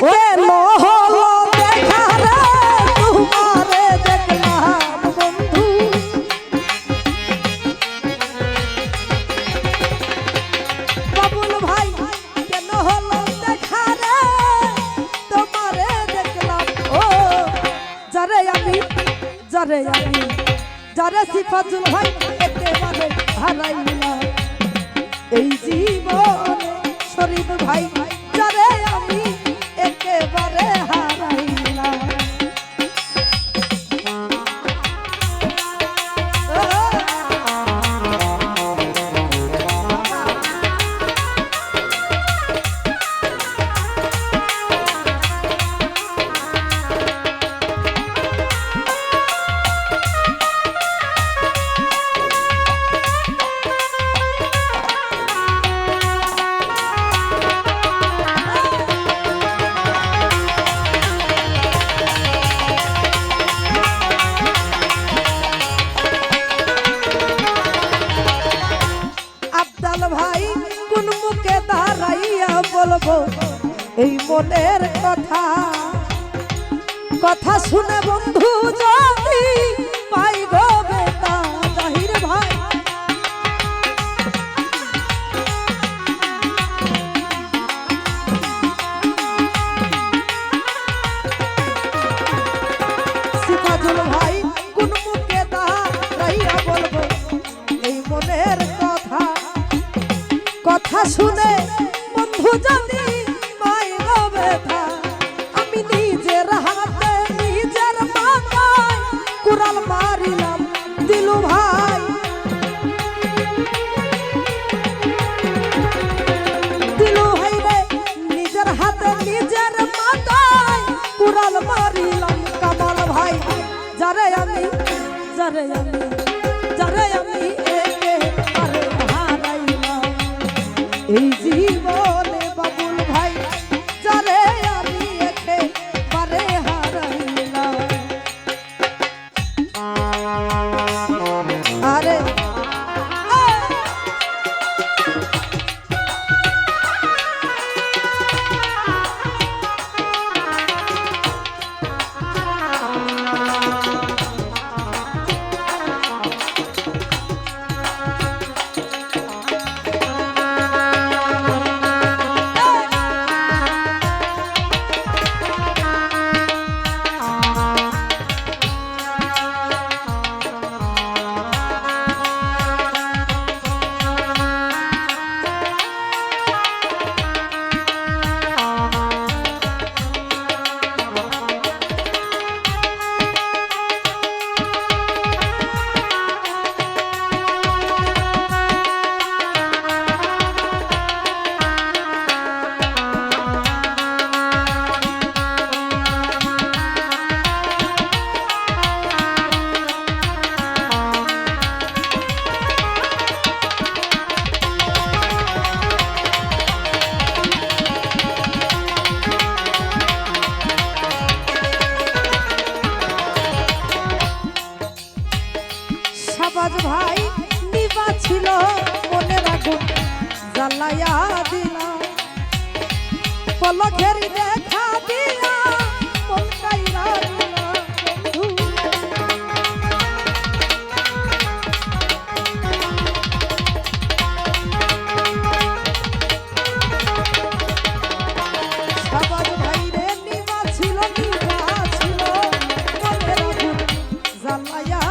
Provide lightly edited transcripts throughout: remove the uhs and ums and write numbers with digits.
কেন হলো দেখা রে তোমারে দেখলাম বন্ধু বাবুল ভাই কেন হলো দেখা রে তোমারে দেখলাম ও যারে আমি যারে সিফাতুল ভাই একেবারে হারাইলাম এই জীবনে শরীফ ভাই যারে আমি একেবারে হারাইলাম ভাই কোন মুখে দাঁড়াইয়া বলবো এই মনের কথা কথা শুনে বন্ধু যদি পাই গো বেটা জাহির ভাই সিফাতুল ভাই কোন মুখে দাঁড়াইয়া বলবো এই মনের কথা কথা শুনে বন্ধু যদি পাই গো ব্যথা আমি নিজের হাতে নিজের মাথায় কুড়াল মারিলাম দিলু ভাই রে নিজের হাতে নিজের মাথায় কুড়াল মারিলাম কামাল ভাই যারে আমি এই জীবনে বাবুল ভাই যারে আমি একেবারে হারাইলাম আরে শাহবাজ ভাই নিবা ছিল মনের আগুন জ্বালাইয়া দিলা পলকের দেখা দিয়া মন কাইরা দিলা শাহবাজ ভাই রে নিবা ছিল মনের আগুন জ্বালাইয়া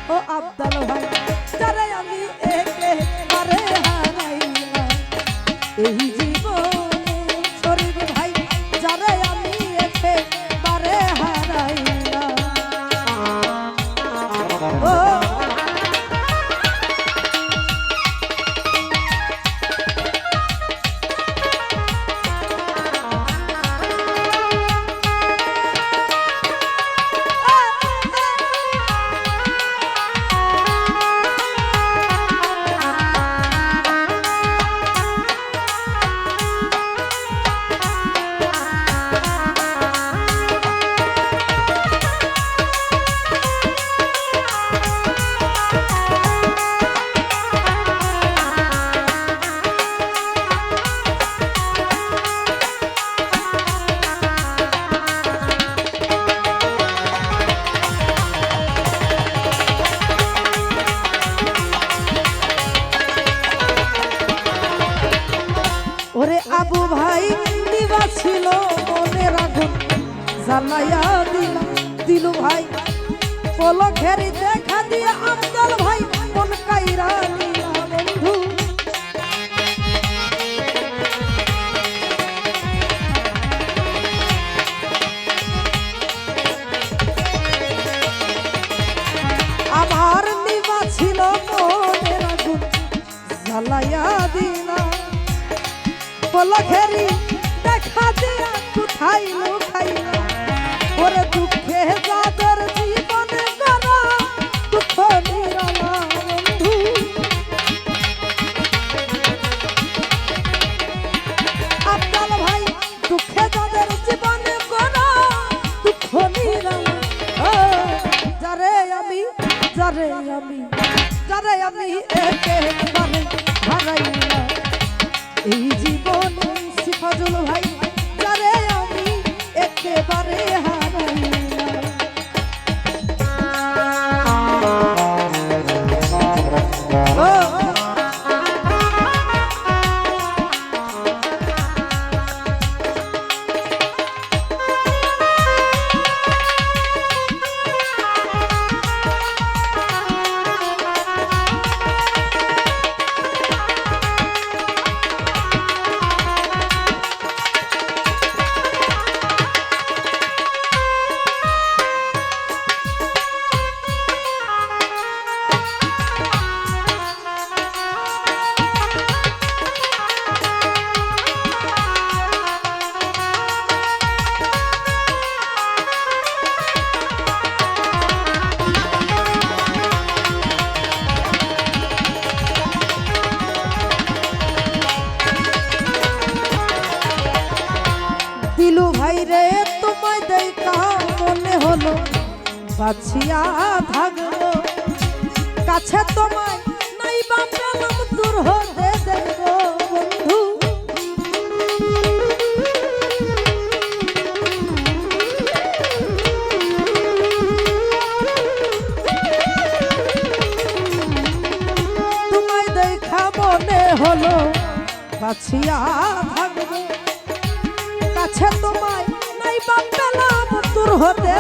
ও আব্দাল ভাই যারে আমি একেবারে হারাইলাম এই জীবনে শরীফ ভাই যারে আমি একেবারে হারাইলাম ও জ্বালাইয়া দিলা দিলু ভাই পলকের দেখা দিয়ে আফজাল ভাই মন কাইরা নিলা বন্ধু আমার নিবা ছিল মনের আগুন জ্বালাইয়া দিলা পলকের দেখা দিয়া কোথায় লুকাইলা ওরে দুঃখে যাদের জীবনে গড়া দুঃখ নিরালা বন্ধু আফজাল ভাই দুঃখে যাদের জীবনে গড়া দুঃখ নিরালা যারে আমি একেবারে হারাইলা এই জীবনে সিফাজুল ভাই যারে আমি একেবারে হারাইলা দিলু ভাই রে তোমায় দেখা মনে হলো বাছিয়া থাকবো কাছে তোমায় নাই বা পেলাম দূর হতে দেখবো বন্ধু তোমায় দেখা মনে হলো বাছিয়া থাকবো কাছে তোমায় নাই বা পেলাম দূর হতে